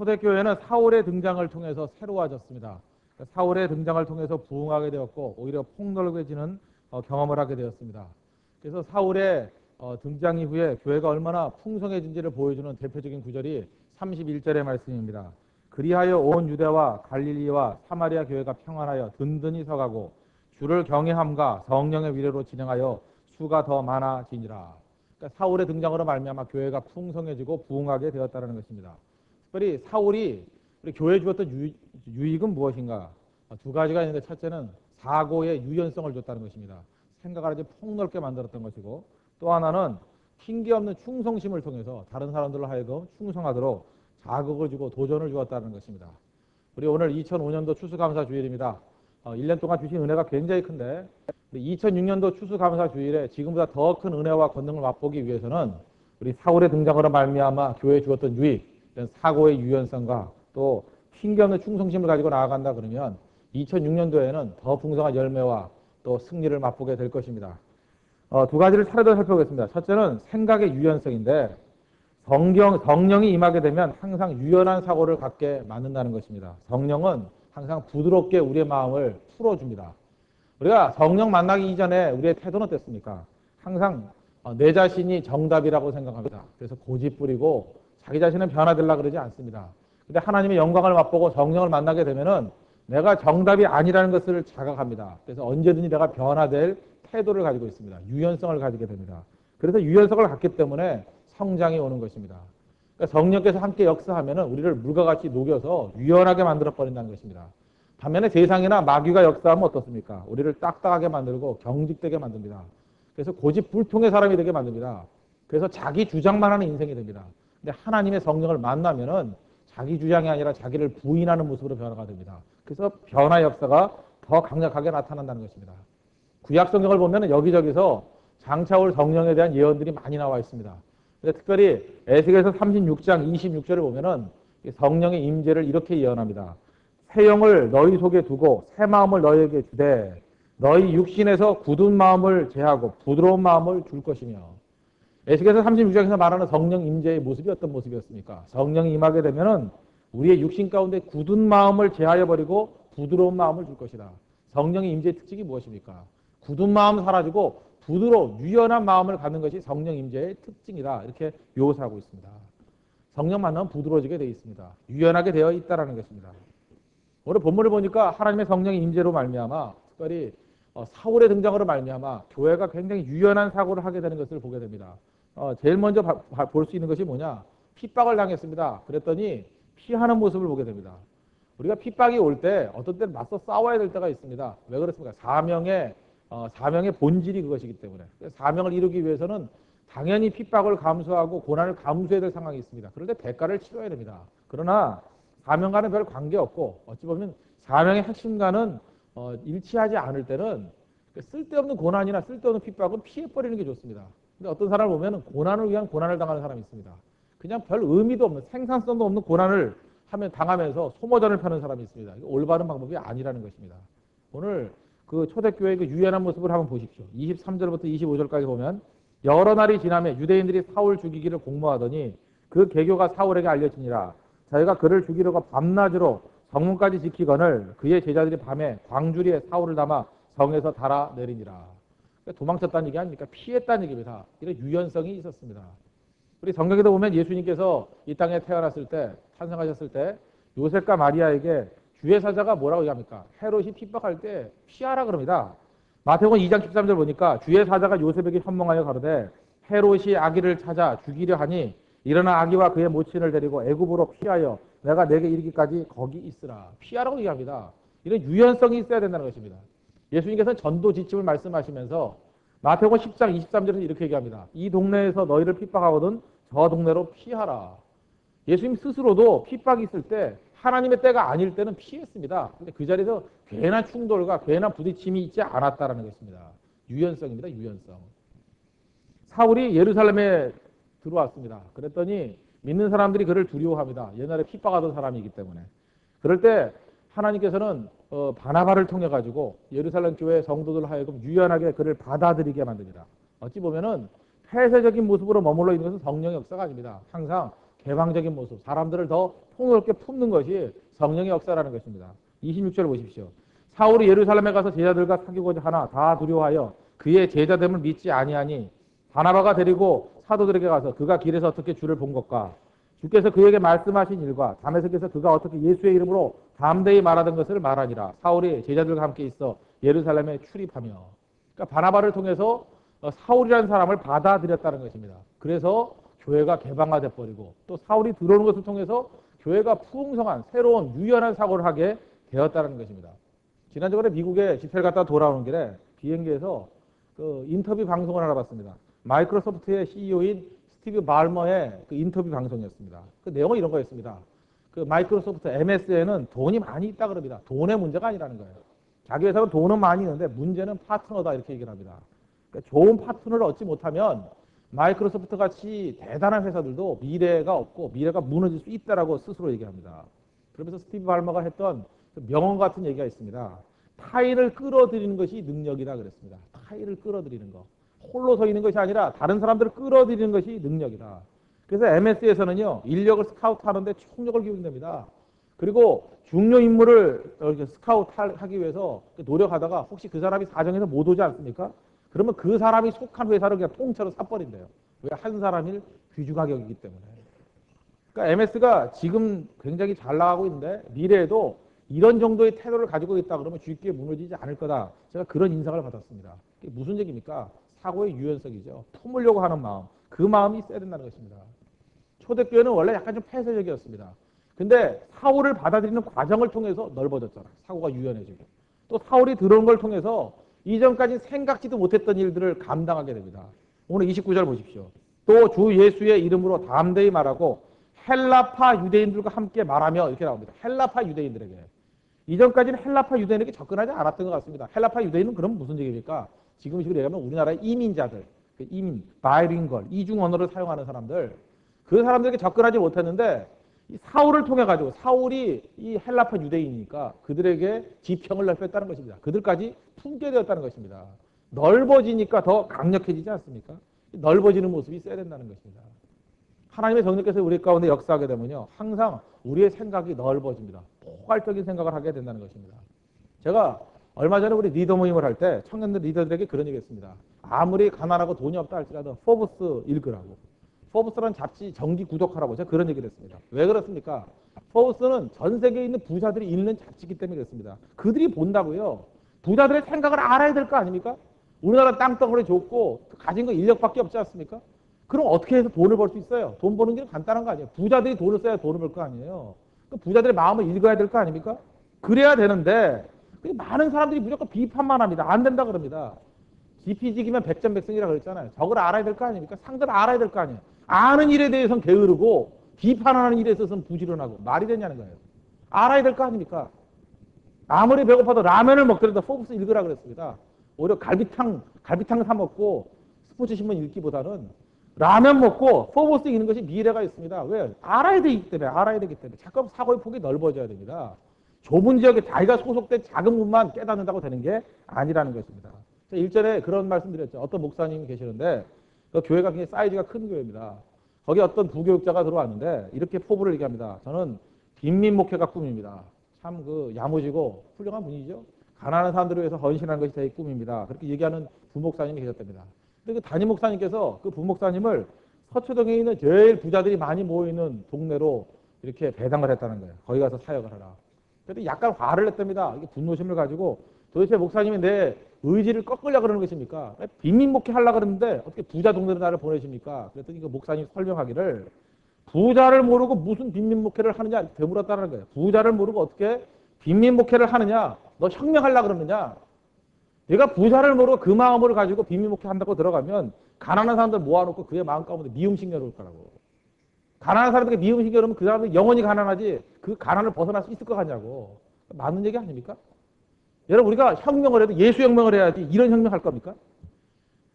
초대교회는 사울의 등장을 통해서 새로워졌습니다. 사울의 등장을 통해서 부흥하게 되었고 오히려 폭넓어지는 경험을 하게 되었습니다. 그래서 사울의 등장 이후에 교회가 얼마나 풍성해진지를 보여주는 대표적인 구절이 31절의 말씀입니다. 그리하여 온 유대와 갈릴리와 사마리아 교회가 평안하여 든든히 서가고 주를 경외함과 성령의 위로로 진행하여 수가 더 많아지니라. 그러니까 사울의 등장으로 말미암아 교회가 풍성해지고 부흥하게 되었다는 것입니다. 특별히 사울이 우리 교회에 주었던 유익은 무엇인가? 두 가지가 있는데 첫째는 사고의 유연성을 줬다는 것입니다. 생각을 아주 폭넓게 만들었던 것이고 또 하나는 핑계 없는 충성심을 통해서 다른 사람들로 하여금 충성하도록 자극을 주고 도전을 주었다는 것입니다. 우리 오늘 2005년도 추수감사주일입니다. 1년 동안 주신 은혜가 굉장히 큰데 2006년도 추수감사주일에 지금보다 더 큰 은혜와 권능을 맛보기 위해서는 우리 사울의 등장으로 말미암아 교회에 주었던 유익, 사고의 유연성과 또 핑계 없는 충성심을 가지고 나아간다 그러면 2006년도에는 더 풍성한 열매와 또 승리를 맛보게 될 것입니다. 두 가지를 차례로 살펴보겠습니다. 첫째는 생각의 유연성인데 성령이 임하게 되면 항상 유연한 사고를 갖게 만든다는 것입니다. 성령은 항상 부드럽게 우리의 마음을 풀어줍니다. 우리가 성령 만나기 이전에 우리의 태도는 어땠습니까? 항상 내 자신이 정답이라고 생각합니다. 그래서 고집 부리고 자기 자신은 변화되려고 그러지 않습니다. 근데 하나님의 영광을 맛보고 성령을 만나게 되면은 내가 정답이 아니라는 것을 자각합니다. 그래서 언제든지 내가 변화될 태도를 가지고 있습니다. 유연성을 가지게 됩니다. 그래서 유연성을 갖기 때문에 성장이 오는 것입니다. 그러니까 성령께서 함께 역사하면은 우리를 물과 같이 녹여서 유연하게 만들어 버린다는 것입니다. 반면에 세상이나 마귀가 역사하면 어떻습니까? 우리를 딱딱하게 만들고 경직되게 만듭니다. 그래서 고집불통의 사람이 되게 만듭니다. 그래서 자기 주장만 하는 인생이 됩니다. 근데 하나님의 성령을 만나면은 자기 주장이 아니라 자기를 부인하는 모습으로 변화가 됩니다. 그래서 변화 역사가 더 강력하게 나타난다는 것입니다. 구약 성경을 보면 여기저기서 장차올 성령에 대한 예언들이 많이 나와 있습니다. 특별히 에스겔서 36장 26절을 보면은 성령의 임재를 이렇게 예언합니다. 새 영을 너희 속에 두고 새 마음을 너희에게 주되 너희 육신에서 굳은 마음을 제하고 부드러운 마음을 줄 것이며. 에스겔서 36장에서 말하는 성령 임재의 모습이 어떤 모습이었습니까? 성령이 임하게 되면은 우리의 육신 가운데 굳은 마음을 제하여 버리고 부드러운 마음을 줄 것이다. 성령의 임재의 특징이 무엇입니까? 굳은 마음 사라지고 부드러운 유연한 마음을 갖는 것이 성령 임재의 특징이다. 이렇게 묘사하고 있습니다. 성령 만나면 부드러워지게 되어 있습니다. 유연하게 되어 있다는 것입니다. 오늘 본문을 보니까 하나님의 성령의 임재로 말미암아 특별히 사울의 등장으로 말미암아 교회가 굉장히 유연한 사고를 하게 되는 것을 보게 됩니다. 제일 먼저 볼 수 있는 것이 뭐냐? 핍박을 당했습니다. 그랬더니 피하는 모습을 보게 됩니다. 우리가 핍박이 올 때 어떤 때는 맞서 싸워야 될 때가 있습니다. 왜 그렇습니까? 사명의 본질이 그것이기 때문에. 사명을 이루기 위해서는 당연히 핍박을 감수하고 고난을 감수해야 될 상황이 있습니다. 그런데 대가를 치러야 됩니다. 그러나 사명과는 별 관계없고 어찌 보면 사명의 핵심과는 일치하지 않을 때는 쓸데없는 고난이나 쓸데없는 핍박은 피해버리는 게 좋습니다. 근데 어떤 사람을 보면 고난을 위한 고난을 당하는 사람이 있습니다. 그냥 별 의미도 없는 생산성도 없는 고난을 당하면서 소모전을 펴는 사람이 있습니다. 이거 올바른 방법이 아니라는 것입니다. 오늘 그 초대교회의 그 유연한 모습을 한번 보십시오. 23절부터 25절까지 보면 여러 날이 지나며 유대인들이 사울 죽이기를 공모하더니 그 계교가 사울에게 알려지니라. 저희가 그를 죽이려고 밤낮으로 성문까지 지키거늘 그의 제자들이 밤에 광주리에 사울을 담아 성에서 달아내리니라. 그러니까 도망쳤다는 얘기 아닙니까? 피했다는 얘기입니다. 이런 유연성이 있었습니다. 우리 성경에도 보면 예수님께서 이 땅에 태어났을 때, 탄생하셨을 때 요셉과 마리아에게 주의 사자가 뭐라고 얘기합니까? 헤롯이 핍박할 때 피하라 그럽니다. 마태복음 2장 13절 보니까 주의 사자가 요셉에게 현몽하여 가로되 헤롯이 아기를 찾아 죽이려 하니 일어나 아기와 그의 모친을 데리고 애굽으로 피하여 내가 내게 이르기까지 거기 있으라. 피하라고 얘기합니다. 이런 유연성이 있어야 된다는 것입니다. 예수님께서는 전도 지침을 말씀하시면서 마태복음 10장 23절에서 이렇게 얘기합니다. 이 동네에서 너희를 핍박하거든 저 동네로 피하라. 예수님 스스로도 핍박이 있을 때 하나님의 때가 아닐 때는 피했습니다. 근데 그 자리에서 괜한 충돌과 괜한 부딪힘이 있지 않았다는 것입니다. 유연성입니다. 유연성. 사울이 예루살렘에 들어왔습니다. 그랬더니 믿는 사람들이 그를 두려워합니다. 옛날에 핍박하던 사람이기 때문에. 그럴 때 하나님께서는 바나바를 통해 가지고 예루살렘 교회 성도들 하여금 유연하게 그를 받아들이게 만듭니다. 어찌 보면은 폐쇄적인 모습으로 머물러 있는 것은 성령의 역사가 아닙니다. 항상 개방적인 모습, 사람들을 더 폭넓게 품는 것이 성령의 역사라는 것입니다. 26절 보십시오. 사울이 예루살렘에 가서 제자들과 사귀고자 하나 다 두려워하여 그의 제자됨을 믿지 아니하니 바나바가 데리고 사도들에게 가서 그가 길에서 어떻게 주를 본 것과 주께서 그에게 말씀하신 일과 다메섹에서 그가 어떻게 예수의 이름으로 담대히 말하던 것을 말하니라. 사울이 제자들과 함께 있어 예루살렘에 출입하며, 그러니까 바나바를 통해서 사울이라는 사람을 받아들였다는 것입니다. 그래서 교회가 개방화돼 버리고 또 사울이 들어오는 것을 통해서 교회가 풍성한 새로운 유연한 사고를 하게 되었다는 것입니다. 지난주에 미국에 집회를 갔다 돌아오는 길에 비행기에서 그 인터뷰 방송을 하나 봤습니다. 마이크로소프트의 CEO인 스티브 발머의 그 인터뷰 방송이었습니다. 그 내용은 이런 거였습니다. 그 마이크로소프트 MS에는 돈이 많이 있다 그럽니다. 돈의 문제가 아니라는 거예요. 자기 회사는 돈은 많이 있는데 문제는 파트너다 이렇게 얘기를 합니다. 그러니까 좋은 파트너를 얻지 못하면 마이크로소프트 같이 대단한 회사들도 미래가 없고 미래가 무너질 수 있다라고 스스로 얘기합니다. 그러면서 스티브 발머가 했던 명언 같은 얘기가 있습니다. 타인을 끌어들이는 것이 능력이다 그랬습니다. 타인을 끌어들이는 거. 홀로 서 있는 것이 아니라 다른 사람들을 끌어들이는 것이 능력이다. 그래서 MS에서는요, 인력을 스카우트하는데 총력을 기울인답니다. 그리고 중요 인물을 스카우트하기 위해서 노력하다가 혹시 그 사람이 사정해서 못 오지 않습니까? 그러면 그 사람이 속한 회사를 그냥 통째로 사버린대요. 왜? 한 사람이 귀중하게 여기기 때문에. 그러니까 MS가 지금 굉장히 잘 나가고 있는데 미래에도 이런 정도의 태도를 가지고 있다 그러면 쉽게 무너지지 않을 거다. 제가 그런 인상을 받았습니다. 그게 무슨 얘기입니까? 사고의 유연성이죠. 품으려고 하는 마음. 그 마음이 있어야 된다는 것입니다. 초대교회는 원래 약간 좀 폐쇄적이었습니다. 근데 사울을 받아들이는 과정을 통해서 넓어졌잖아요. 사고가 유연해지고. 또 사울이 들어온 걸 통해서 이전까지 생각지도 못했던 일들을 감당하게 됩니다. 오늘 29절 보십시오. 또 주 예수의 이름으로 담대히 말하고 헬라파 유대인들과 함께 말하며 이렇게 나옵니다. 헬라파 유대인들에게. 이전까지는 헬라파 유대인에게 접근하지 않았던 것 같습니다. 헬라파 유대인은 그럼 무슨 얘기입니까? 지금 식으로 얘기하면 우리나라의 이민자들, 이민, 바이링걸, 이중 언어를 사용하는 사람들, 그 사람들에게 접근하지 못했는데 이 사울을 통해 가지고 사울이 이 헬라파 유대인이니까 그들에게 지평을 넓혔다는 것입니다. 그들까지 품게 되었다는 것입니다. 넓어지니까 더 강력해지지 않습니까? 넓어지는 모습이 있어야 된다는 것입니다. 하나님의 성령께서 우리 가운데 역사하게 되면요, 항상 우리의 생각이 넓어집니다. 포괄적인 생각을 하게 된다는 것입니다. 제가 얼마 전에 우리 리더 모임을 할 때 청년들 리더들에게 그런 얘기 했습니다. 아무리 가난하고 돈이 없다 할지라도 포브스 읽으라고. 포브스라는 잡지 정기 구독하라고 제가 그런 얘기를 했습니다. 왜 그렇습니까? 포브스는 전 세계에 있는 부자들이 읽는 잡지이기 때문에 그렇습니다. 그들이 본다고요. 부자들의 생각을 알아야 될 거 아닙니까? 우리나라 땅덩어리 좋고 가진 거 인력밖에 없지 않습니까? 그럼 어떻게 해서 돈을 벌 수 있어요? 돈 버는 게 간단한 거 아니에요. 부자들이 돈을 써야 돈을 벌 거 아니에요. 그 부자들의 마음을 읽어야 될 거 아닙니까? 그래야 되는데 많은 사람들이 무조건 비판만 합니다. 안 된다 그럽니다. 지피지기면 백전백승이라 그랬잖아요. 저걸 알아야 될 거 아닙니까? 상대를 알아야 될 거 아니에요. 아는 일에 대해서는 게으르고 비판하는 일에 있어서는 부지런하고 말이 되냐는 거예요. 알아야 될 거 아닙니까? 아무리 배고파도 라면을 먹더라도 포브스 읽으라 그랬습니다. 오히려 갈비탕 사 먹고 스포츠 신문 읽기보다는 라면 먹고 포브스 읽는 것이 미래가 있습니다. 왜? 알아야 되기 때문에. 자꾸 사고의 폭이 넓어져야 됩니다. 좁은 지역에 자기가 소속된 작은 문만 깨닫는다고 되는 게 아니라는 것입니다. 제가 일전에 그런 말씀 드렸죠. 어떤 목사님이 계시는데 그 교회가 굉장히 사이즈가 큰 교회입니다. 거기 어떤 부교육자가 들어왔는데 이렇게 포부를 얘기합니다. 저는 빈민 목회가 꿈입니다. 참 그 야무지고 훌륭한 분이죠. 가난한 사람들을 위해서 헌신하는 것이 제 꿈입니다. 그렇게 얘기하는 부목사님이 계셨답니다. 근데 그 담임 목사님께서 그 부목사님을 서초동에 있는 제일 부자들이 많이 모이는 동네로 이렇게 배당을 했다는 거예요. 거기 가서 사역을 하라. 그래도 약간 화를 냈답니다. 이게 분노심을 가지고 도대체 목사님이 내 의지를 꺾으려고 그러는 것입니까? 빈민 목회 하려고 그러는데 어떻게 부자 동네로 나를 보내십니까? 그랬더니 그 목사님이 설명하기를 부자를 모르고 무슨 빈민 목회를 하느냐 되물었다는 거예요. 부자를 모르고 어떻게 빈민 목회를 하느냐? 너 혁명하려고 그러느냐? 내가 부자를 모르고 그 마음을 가지고 빈민 목회 한다고 들어가면 가난한 사람들 모아놓고 그의 마음 가운데 미움식 열어올 거라고. 가난한 사람들에게 미움식 열으면 그 사람들이 영원히 가난하지 그 가난을 벗어날 수 있을 것 같냐고. 맞는 얘기 아닙니까? 여러분 우리가 혁명을 해도 예수 혁명을 해야지 이런 혁명 할 겁니까?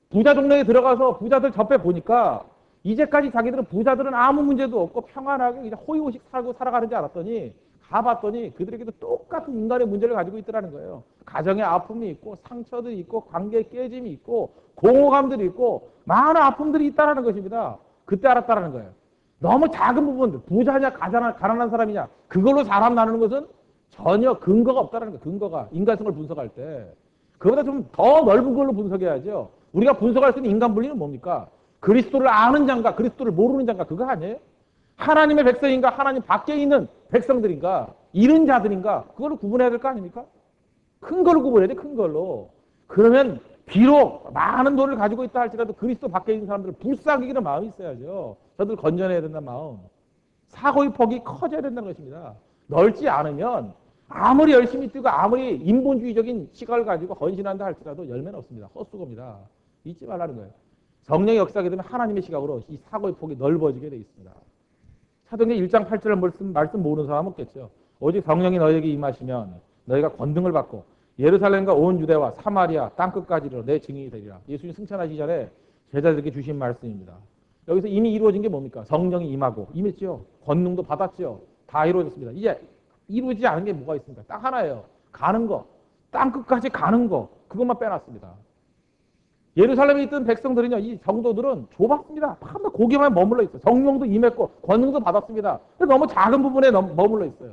부자 동네에 들어가서 부자들 접해 보니까 이제까지 자기들은 부자들은 아무 문제도 없고 평안하게 이제 호의호식 살고 살아가는 줄 알았더니 가봤더니 그들에게도 똑같은 인간의 문제를 가지고 있더라는 거예요. 가정의 아픔이 있고 상처들이 있고 관계의 깨짐이 있고 공허감들이 있고 많은 아픔들이 있다는 것입니다. 그때 알았다는 거예요. 너무 작은 부분, 부자냐, 가난한 사람이냐, 그걸로 사람 나누는 것은 전혀 근거가 없다는 거예요. 근거가. 인간성을 분석할 때. 그보다 좀 더 넓은 걸로 분석해야죠. 우리가 분석할 수 있는 인간 분리는 뭡니까? 그리스도를 아는 자인가, 그리스도를 모르는 자인가, 그거 아니에요? 하나님의 백성인가, 하나님 밖에 있는 백성들인가, 잃은 자들인가, 그걸 구분해야 될 거 아닙니까? 큰 걸로 구분해야 돼, 큰 걸로. 그러면 비록 많은 돈을 가지고 있다 할지라도 그리스도 밖에 있는 사람들을 불쌍히기는 마음이 있어야죠. 저들 건져내야 된다는 마음. 사고의 폭이 커져야 된다는 것입니다. 넓지 않으면 아무리 열심히 뛰고 아무리 인본주의적인 시각을 가지고 헌신한다 할지라도 열매는 없습니다. 헛수고입니다. 잊지 말라는 거예요. 성령의 역사하게 되면 하나님의 시각으로 이 사고의 폭이 넓어지게 되어 있습니다. 사도행전 1장 8절 말씀 모르는 사람 없겠죠. 오직 성령이 너희에게 임하시면 너희가 권능을 받고 예루살렘과 온 유대와 사마리아 땅끝까지로 내 증인이 되리라. 예수님 승천하시기 전에 제자들에게 주신 말씀입니다. 여기서 이미 이루어진 게 뭡니까? 성령이 임하고 임했죠. 권능도 받았죠. 다 이루어졌습니다. 이제 이루어지지 않은 게 뭐가 있습니까? 딱 하나예요. 가는 거. 땅끝까지 가는 거. 그것만 빼놨습니다. 예루살렘에 있던 백성들은요, 이 성도들은 좁았습니다. 한번 거기만 머물러 있어요. 성령도 임했고 권능도 받았습니다. 너무 작은 부분에 머물러 있어요.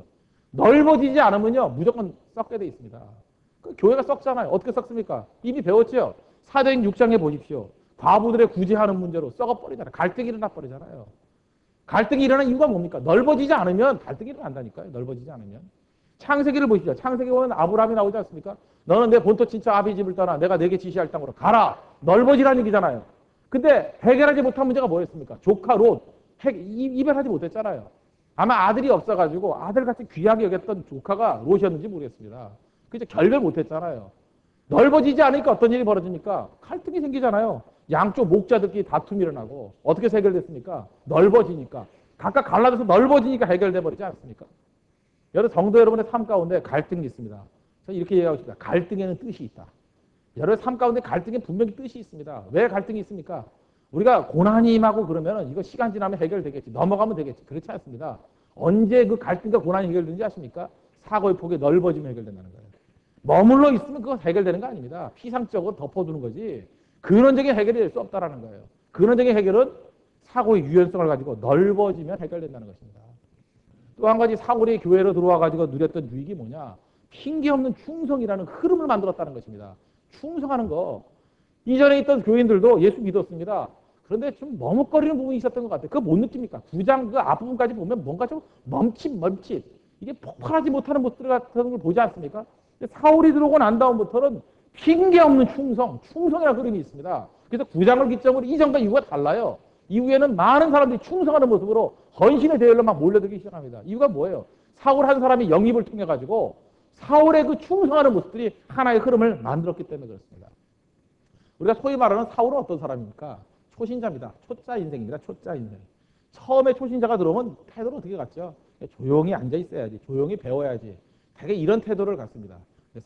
넓어지지 않으면요, 무조건 썩게 돼 있습니다. 그 교회가 썩잖아요. 어떻게 썩습니까? 이미 배웠죠. 사도행 6장에 보십시오. 과부들의 구제하는 문제로 썩어버리잖아요. 갈등이 일어나 버리잖아요. 갈등이 일어나는 이유가 뭡니까? 넓어지지 않으면 갈등이 일어난다니까요. 넓어지지 않으면. 창세기를 보시죠. 창세기 보면 아브라함이 나오지 않습니까? 너는 내 본토 친척 아비 집을 떠나 내가 내게 지시할 땅으로 가라. 넓어지라는 얘기잖아요. 근데 해결하지 못한 문제가 뭐였습니까? 조카 롯. 이별하지 못했잖아요. 아마 아들이 없어가지고 아들같이 귀하게 여겼던 조카가 롯이었는지 모르겠습니다. 그래서 결별 못했잖아요. 넓어지지 않으니까 어떤 일이 벌어지니까 갈등이 생기잖아요. 양쪽 목자들끼리 다툼이 일어나고 어떻게 해결됐습니까? 넓어지니까. 각각 갈라져서 넓어지니까 해결돼 버리지 않습니까? 여러분 성도 여러분의 삶 가운데 갈등이 있습니다. 저는 이렇게 얘기하고 싶습니다. 갈등에는 뜻이 있다. 여러분 삶 가운데 갈등에 분명히 뜻이 있습니다. 왜 갈등이 있습니까? 우리가 고난이 임하고 그러면 이거 시간 지나면 해결되겠지. 넘어가면 되겠지. 그렇지 않습니다. 언제 그 갈등과 고난이 해결되는지 아십니까? 사고의 폭이 넓어지면 해결된다는 거예요. 머물러 있으면 그거 해결되는 거 아닙니다. 피상적으로 덮어두는 거지. 근원적인 해결이 될 수 없다는 거예요. 근원적인 해결은 사고의 유연성을 가지고 넓어지면 해결된다는 것입니다. 또 한 가지 사울이 교회로 들어와 가지고 누렸던 유익이 뭐냐? 핑계 없는 충성이라는 흐름을 만들었다는 것입니다. 충성하는 거. 이전에 있던 교인들도 예수 믿었습니다. 그런데 좀 머뭇거리는 부분이 있었던 것 같아요. 그거 못 느낍니까? 9장 그 앞부분까지 보면 뭔가 좀 멈칫. 이게 폭발하지 못하는 모습 같은 걸 보지 않습니까? 사울이 들어오고 난 다음부터는 핑계 없는 충성이라는 흐름이 있습니다. 그래서 9장을 기점으로 이전과 이후가 달라요. 이후에는 많은 사람들이 충성하는 모습으로 헌신의 대열로 막 몰려들기 시작합니다. 이유가 뭐예요? 사울 한 사람이 영입을 통해 가지고 사울의 그 충성하는 모습들이 하나의 흐름을 만들었기 때문에 그렇습니다. 우리가 소위 말하는 사울은 어떤 사람입니까? 초신자입니다. 초짜 인생입니다. 초짜 인생. 처음에 초신자가 들어오면 태도를 어떻게 갖죠? 조용히 앉아 있어야지. 조용히 배워야지. 되게 이런 태도를 갖습니다.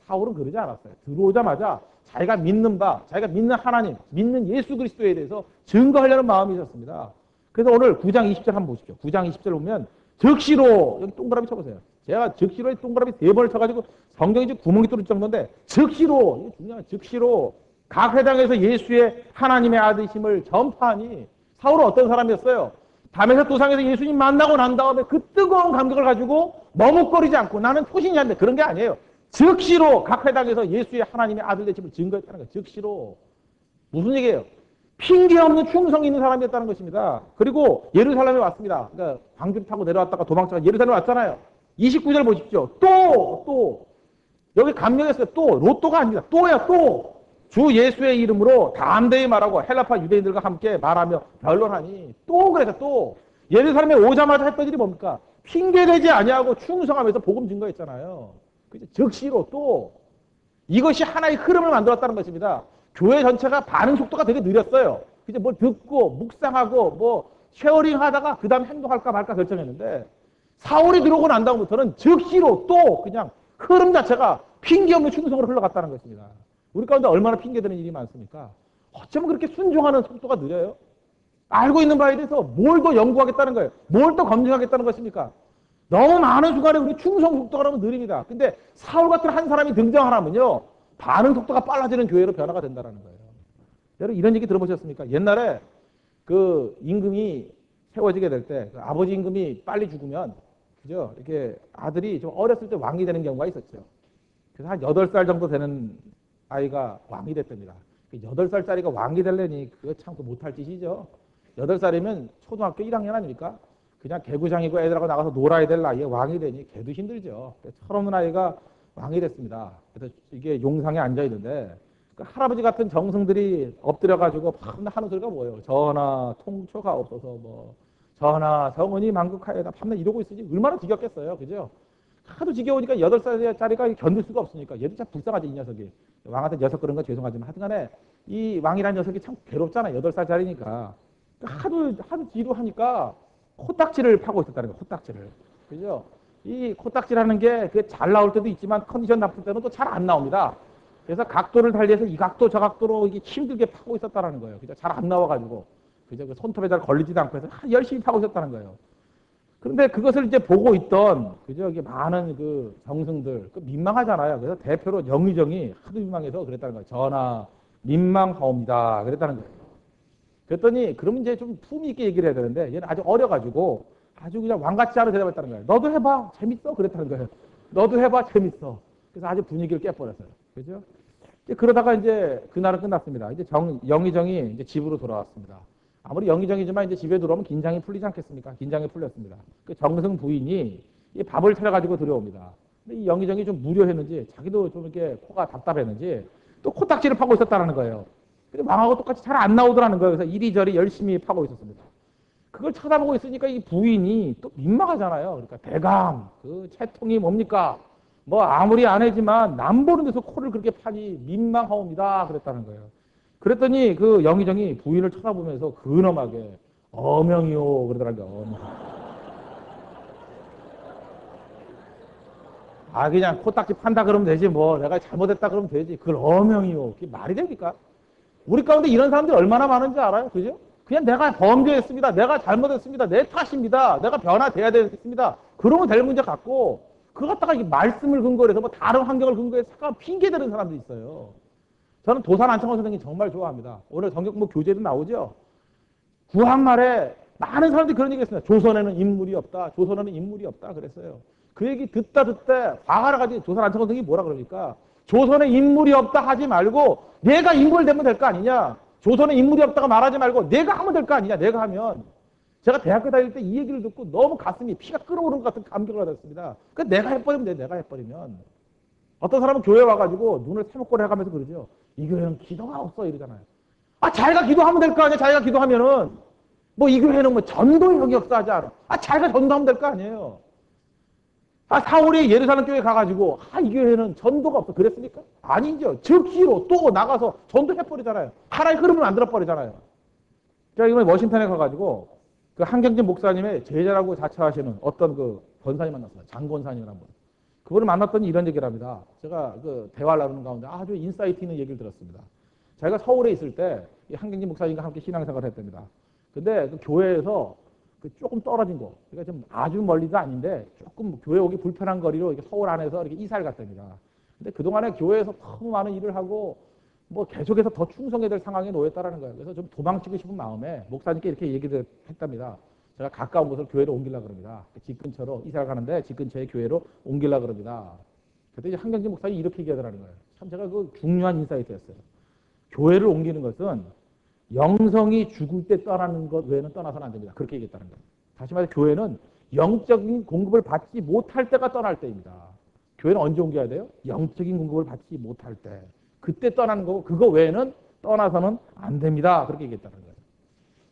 사울은 그러지 않았어요. 들어오자마자 자기가 믿는 바, 자기가 믿는 하나님, 믿는 예수 그리스도에 대해서 증거하려는 마음이 있었습니다. 그래서 오늘 9장 20절 한번 보십시오. 9장 20절 보면 즉시로, 여기 동그라미 쳐보세요. 제가 즉시로에 동그라미 3번을 쳐가지고 성경이 지금 구멍이 뚫릴 정도인데 즉시로, 이게 중요한 즉시로 각 회당에서 예수의 하나님의 아들이심을 전파하니 사울은 어떤 사람이었어요? 담에서 도상에서 예수님 만나고 난 다음에 그 뜨거운 감격을 가지고 머뭇거리지 않고 나는 초신자인데 그런 게 아니에요. 즉시로 각 회당에서 예수의 하나님의 아들 되심을 증거했다는 거예요. 즉시로. 무슨 얘기예요? 핑계 없는 충성이 있는 사람이었다는 것입니다. 그리고 예루살렘에 왔습니다. 그러니까 방주를 타고 내려왔다가 도망쳐가 예루살렘에 왔잖아요. 29절 보십시오. 또 여기 감명했어요. 또 로또가 아닙니다. 또야 또. 주 예수의 이름으로 담대히 말하고 헬라파 유대인들과 함께 말하며 변론하니 또 그래서 또 예루살렘에 오자마자 했던 일이 뭡니까? 핑계대지 아니하고 충성하면서 복음 증거했잖아요. 그죠? 즉시로 또 이것이 하나의 흐름을 만들었다는 것입니다. 교회 전체가 반응 속도가 되게 느렸어요. 그죠? 뭘 듣고 묵상하고 뭐 쉐어링 하다가 그 다음 행동할까 말까 결정했는데 사울이 들어오고 난 다음부터는 즉시로 또 그냥 흐름 자체가 핑계 없는 충성으로 흘러갔다는 것입니다. 우리 가운데 얼마나 핑계대는 일이 많습니까? 어쩌면 그렇게 순종하는 속도가 느려요? 알고 있는 바에 대해서 뭘 더 연구하겠다는 거예요? 뭘 더 검증하겠다는 것입니까? 너무 많은 순간에 우리 충성 속도가 너무 느립니다. 근데 사울 같은 한 사람이 등장하면요, 반응 속도가 빨라지는 교회로 변화가 된다는 거예요. 여러분 이런 얘기 들어보셨습니까? 옛날에 그 임금이 세워지게 될 때 아버지 임금이 빨리 죽으면 그죠? 이렇게 아들이 좀 어렸을 때 왕이 되는 경우가 있었죠. 그래서 한 8살 정도 되는 아이가 왕이 됐답니다. 8살짜리가 왕이 되려니 그거 참 못할 짓이죠. 8살이면 초등학교 1학년 아닙니까? 그냥 개구장이고 애들하고 나가서 놀아야 될 나이에 왕이 되니 걔도 힘들죠. 철없는 아이가 왕이 됐습니다. 그래서 이게 용상에 앉아 있는데 그 할아버지 같은 정승들이 엎드려가지고 밤낮 하는 소리가 뭐예요? 전하 통초가 없어서 뭐 전하 성은이 만국하여다 밤낮 이러고 있으니 얼마나 지겹겠어요. 그죠? 하도 지겨우니까 8살짜리가 견딜 수가 없으니까 얘도 참 불쌍하지 이 녀석이. 왕한테 녀석 그런 거 죄송하지만 하여튼간에 이 왕이라는 녀석이 참 괴롭잖아요. 8살짜리니까. 하도 지루하니까 코딱지를 파고 있었다는 거예요. 코딱지를. 그죠? 이 코딱지라는 게 잘 나올 때도 있지만 컨디션 나쁠 때는 또 잘 안 나옵니다. 그래서 각도를 달리해서 이 각도 저 각도로 이게 힘들게 파고 있었다는 거예요. 그죠? 잘 안 나와가지고. 그죠? 그 손톱에 잘 걸리지도 않고 해서 열심히 파고 있었다는 거예요. 그런데 그것을 이제 보고 있던, 그죠? 이게 많은 그 정승들, 민망하잖아요. 그래서 대표로 영의정이 하도 민망해서 그랬다는 거예요. 전하, 민망하옵니다. 그랬다는 거예요. 그랬더니, 그러면 이제 좀 품위 있게 얘기를 해야 되는데, 얘는 아주 어려가지고, 아주 그냥 왕같지 않은 대답을 했다는 거예요. 너도 해봐. 재밌어. 그랬다는 거예요. 너도 해봐. 재밌어. 그래서 아주 분위기를 깨버렸어요. 그죠? 그러다가 이제 그날은 끝났습니다. 이제 영의정이 이제 집으로 돌아왔습니다. 아무리 영의정이지만 이제 집에 들어오면 긴장이 풀리지 않겠습니까? 긴장이 풀렸습니다. 그 정승 부인이 이 밥을 차려가지고 들여옵니다. 근데 이 영의정이 좀 무료했는지 자기도 좀 이렇게 코가 답답했는지 또 코딱지를 파고 있었다는 거예요. 근데 왕하고 똑같이 잘 안 나오더라는 거예요. 그래서 이리저리 열심히 파고 있었습니다. 그걸 쳐다보고 있으니까 이 부인이 또 민망하잖아요. 그러니까 대감, 그 채통이 뭡니까? 뭐 아무리 아내지만 남 보는 데서 코를 그렇게 파니 민망하옵니다. 그랬다는 거예요. 그랬더니 그 영의정이 부인을 쳐다보면서 근엄하게 어명이요 그러더라고요. 어명. 아 그냥 코딱지 판다 그러면 되지 뭐 내가 잘못했다 그러면 되지 그걸 어명이요. 그게 말이 됩니까? 우리 가운데 이런 사람들이 얼마나 많은지 알아요? 그죠? 그냥 내가 범죄했습니다. 내가 잘못했습니다. 내 탓입니다. 내가 변화돼야 되겠습니다. 그러면 될 문제 같고 그거 갖다가 이 말씀을 근거로 해서 뭐 다른 환경을 근거해서 핑계대는 사람도 있어요. 저는 도산 안창호 선생님 정말 좋아합니다. 오늘 성경공부 교재도 나오죠. 구한말에 많은 사람들이 그런 얘기 했습니다. 조선에는 인물이 없다. 조선에는 인물이 없다. 그랬어요. 그 얘기 듣다 화가 나가지고 도산 안창호 선생님이 뭐라 그러니까 조선에 인물이 없다 하지 말고 내가 인물 되면 될 거 아니냐. 조선에 인물이 없다가 말하지 말고 내가 하면 될 거 아니냐. 내가 하면. 제가 대학교 다닐 때 이 얘기를 듣고 너무 가슴이 피가 끓어오르는 것 같은 감격을 받았습니다. 그러니까 내가 해버리면 돼. 내가 해버리면. 어떤 사람은 교회 와가지고 눈을 세목골 해가면서 그러죠. 이 교회는 기도가 없어 이러잖아요. 아 자기가 기도하면 될 거 아니야. 자기가 기도하면은 뭐 이 교회는 뭐 전도의 형이 역사하지 않아. 아 자기가 전도하면 될 거 아니에요. 아 사울이 예루살렘 교회 가가지고 아 이 교회는 전도가 없어 그랬습니까? 아니죠. 즉시로 또 나가서 전도해버리잖아요. 하나의 흐름을 만들어버리잖아요. 제가 이번에 워싱턴에 가가지고 그 한경진 목사님의 제자라고 자처하시는 어떤 그 권사님 만났어요. 장권사님이라는 분. 그분을 만났더니 이런 얘기를 합니다. 제가 그 대화를 나누는 가운데 아주 인사이트 있는 얘기를 들었습니다. 자기가 서울에 있을 때 한경진 목사님과 함께 신앙생활을 했답니다. 근데 그 교회에서 그 조금 떨어진 곳, 그러니까 좀 아주 멀리도 아닌데 조금 교회 오기 불편한 거리로 이렇게 서울 안에서 이렇게 이사를 갔답니다. 근데 그동안에 교회에서 너무 많은 일을 하고 뭐 계속해서 더 충성해야 될 상황에 놓였다라는 거예요. 그래서 좀 도망치고 싶은 마음에 목사님께 이렇게 얘기를 했답니다. 제가 가까운 곳을 교회로 옮기려고 그럽니다. 집 근처로 이사를 가는데 집 근처에 교회로 옮기려고 그럽니다. 그때 이제 한경진 목사님이 이렇게 얘기하더라는 거예요. 참 제가 그 중요한 인사이트였어요. 교회를 옮기는 것은 영성이 죽을 때 떠나는 것 외에는 떠나서는 안 됩니다. 그렇게 얘기했다는 거예요. 다시 말해서 교회는 영적인 공급을 받지 못할 때가 떠날 때입니다. 교회는 언제 옮겨야 돼요? 영적인 공급을 받지 못할 때. 그때 떠나는 거고 그거 외에는 떠나서는 안 됩니다. 그렇게 얘기했다는 거예요.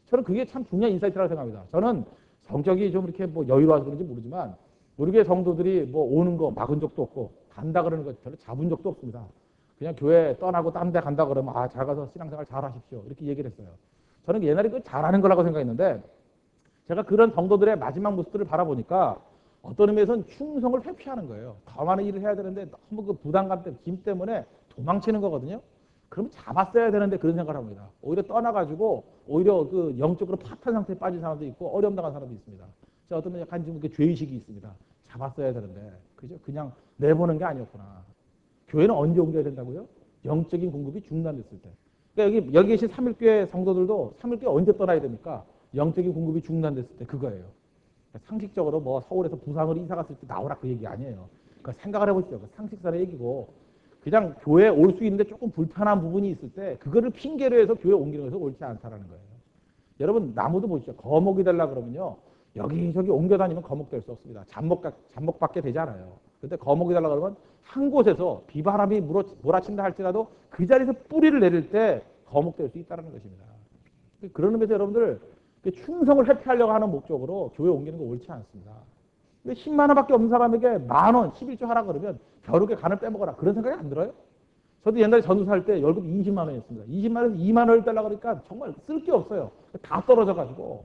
저는 그게 참 중요한 인사이트라고 생각합니다. 저는 성격이 좀 이렇게 뭐 여유로워서 그런지 모르지만 우리 교회 성도들이 뭐 오는 거 막은 적도 없고 간다 그러는 거 별로 잡은 적도 없습니다. 그냥 교회 떠나고 딴 데 간다 그러면 아, 잘 가서 신앙생활 잘 하십시오. 이렇게 얘기를 했어요. 저는 옛날에 그걸 잘하는 거라고 생각했는데 제가 그런 성도들의 마지막 모습들을 바라보니까 어떤 의미에서는 충성을 회피하는 거예요. 더 많은 일을 해야 되는데 너무 그 부담감 때문에 짐 때문에 도망치는 거거든요. 그러면 잡았어야 되는데 그런 생각을 합니다. 오히려 떠나가지고 오히려 그 영적으로 파탄 상태에 빠진 사람도 있고 어려움 당한 사람도 있습니다. 제가 어떤 면 약간 좀 죄의식이 있습니다. 잡았어야 되는데 그죠? 그냥 내보는 게 아니었구나. 교회는 언제 옮겨야 된다고요? 영적인 공급이 중단됐을 때. 그러니까 여기 계신 3일교회 성도들도 3일교회 언제 떠나야 됩니까? 영적인 공급이 중단됐을 때 그거예요. 상식적으로 뭐 서울에서 부산으로 이사 갔을 때 나오라 그 얘기 아니에요. 그러니까 생각을 해보시죠. 그 상식선의 얘기고 그냥 교회에 올 수 있는데 조금 불편한 부분이 있을 때 그거를 핑계로 해서 교회 옮기는 것은 옳지 않다라는 거예요. 여러분 나무도 보시죠. 거목이 되려 그러면요. 여기저기 옮겨 다니면 거목 될 수 없습니다. 잡목밖에 되지 않아요. 근데 거목이 되려 그러면 한 곳에서 비바람이 몰아친다 할지라도 그 자리에서 뿌리를 내릴 때 거목 될 수 있다는 것입니다. 그런 의미에서 여러분들 충성을 회피하려고 하는 목적으로 교회 옮기는 거 옳지 않습니다. 10만 원밖에 없는 사람에게 만 원, 11조 하라 그러면 벼룩의 간을 빼먹어라. 그런 생각이 안 들어요? 저도 옛날에 전도사할 때 월급이 20만 원이었습니다. 20만 원에서 2만 원을 떼려고 그러니까 정말 쓸 게 없어요. 다 떨어져가지고.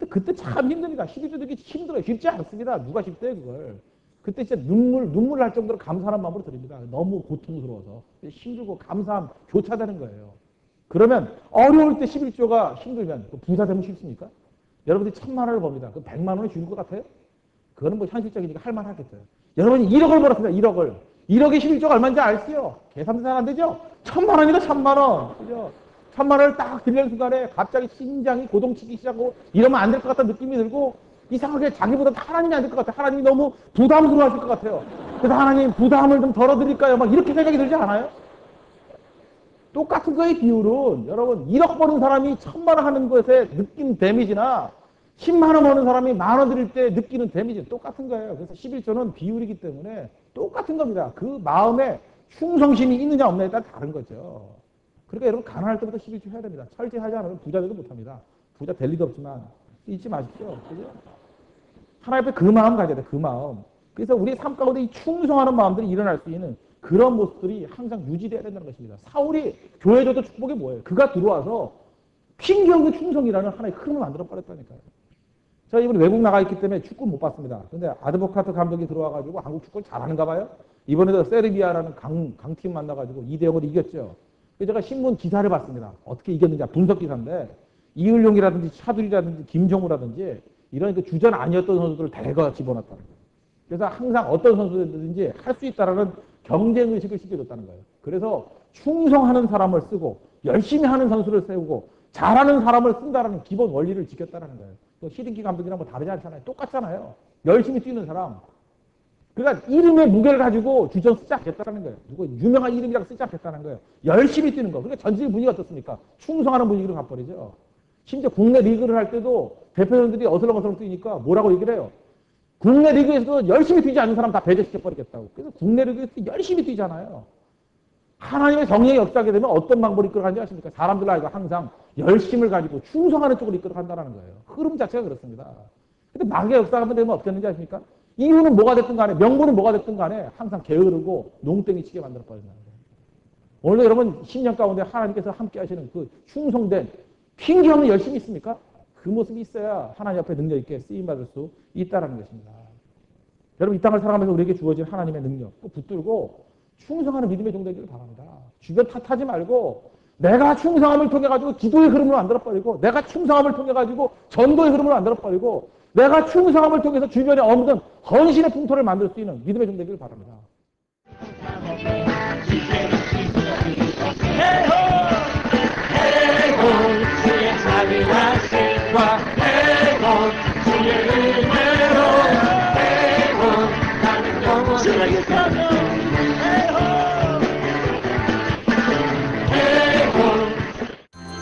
그때 참 힘듭니다. 11조 되기 힘들어요. 쉽지 않습니다. 누가 쉽대요, 그걸. 그때 진짜 눈물 날 정도로 감사하는 마음으로 드립니다. 너무 고통스러워서. 힘들고 감사함 교차되는 거예요. 그러면 어려울 때 11조가 힘들면 부자 되면 쉽습니까? 여러분들이 1,000만 원을 법니다. 그 100만 원이 죽을 것 같아요? 그거는 뭐 현실적이니까 할만하겠어요. 여러분이 1억을 벌었습니다. 1억을. 1억에 11조가 얼마인지 아시죠? 계산 안 되죠? 1,000만 원이다, 1,000만 원. 그죠? 1,000만 원을 딱 들려는 순간에 갑자기 심장이 고동치기 시작하고 이러면 안 될 것 같다는 느낌이 들고 이상하게 자기보다 하나님이 안 될 것 같아요. 하나님이 너무 부담스러워 하실 것 같아요. 그래서 하나님 부담을 좀 덜어드릴까요? 막 이렇게 생각이 들지 않아요? 똑같은 거의 비율은 여러분 1억 버는 사람이 1,000만 원 하는 것에 느낀 데미지나 10만 원 버는 사람이 만 원 드릴 때 느끼는 데미지는 똑같은 거예요. 그래서 11조는 비율이기 때문에 똑같은 겁니다. 그 마음에 충성심이 있느냐 없느냐에 따라 다른 거죠. 그러니까 여러분 가난할 때부터 11조 해야 됩니다. 철저하지 않으면 부자 되도 못합니다. 부자 될 리도 없지만 잊지 마십시오. 그죠? 하나님 앞에 그 마음 가져야 돼. 그 마음. 그래서 우리 삶 가운데 이 충성하는 마음들이 일어날 수 있는 그런 모습들이 항상 유지되어야 된다는 것입니다. 사울이 교회 줘도 축복이 뭐예요? 그가 들어와서 핑계없는 충성이라는 하나의 흐름을 만들어버렸다니까요. 제가 이번에 외국 나가 있기 때문에 축구 못 봤습니다. 근데 아드보카트 감독이 들어와가지고 한국 축구를 잘하는가 봐요. 이번에도 세르비아라는 강팀 만나가지고 2대0으로 이겼죠. 그래서 제가 신문 기사를 봤습니다. 어떻게 이겼는지 분석 기사인데 이을용이라든지 차두리라든지 김정우라든지 이런 그 주전 아니었던 선수들을 대거 집어넣었다는 거예요. 그래서 항상 어떤 선수든지 할 수 있다라는 경쟁의식을 시켜줬다는 거예요. 그래서 충성하는 사람을 쓰고 열심히 하는 선수를 세우고 잘하는 사람을 쓴다라는 기본 원리를 지켰다는 거예요. 또 히딩키 감독이랑 뭐 다르지 않잖아요. 똑같잖아요. 열심히 뛰는 사람. 그러니까 이름의 무게를 가지고 주전 쓰지 않겠다는 거예요. 누구 유명한 이름이라고 쓰지 않겠다는 거예요. 열심히 뛰는 거. 그러니까 전체적인 분위기가 어떻습니까? 충성하는 분위기로 가버리죠. 심지어 국내 리그를 할 때도 대표선들이 어슬렁어슬렁 뛰니까 뭐라고 얘기를 해요? 국내 리그에서도 열심히 뛰지 않는 사람 다 배제시켜버리겠다고. 그래서 국내 리그에서 열심히 뛰잖아요. 하나님의 성령이 역사하게 되면 어떤 방법으로 이끌어가는지 아십니까? 사람들 알고 항상 열심을 가지고 충성하는 쪽으로 이끌어간다는 거예요. 흐름 자체가 그렇습니다. 근데 마귀의 역사가 되면 어떻게 되는지 아십니까? 이유는 뭐가 됐든 간에, 명분은 뭐가 됐든 간에 항상 게으르고 농땡이 치게 만들어버린다는 거예요. 오늘도 여러분 10년 가운데 하나님께서 함께 하시는 그 충성된 핑계 없는 열심이 있습니까? 그 모습이 있어야 하나님 앞에 능력 있게 쓰임받을 수 있다는 것입니다. 여러분 이 땅을 살아가면서 우리에게 주어진 하나님의 능력 꼭 붙들고 충성하는 믿음의 종되기를 바랍니다. 주변 탓하지 말고 내가 충성함을 통해 가지고 기도의 흐름으로 만들어버리고 내가 충성함을 통해 가지고 전도의 흐름으로 만들어버리고 내가 충성함을 통해서 주변에 없는 헌신의 풍토를 만들 수 있는 믿음의 종되기를 바랍니다. 주의 자비하심과 주의 은혜로 나는 영원히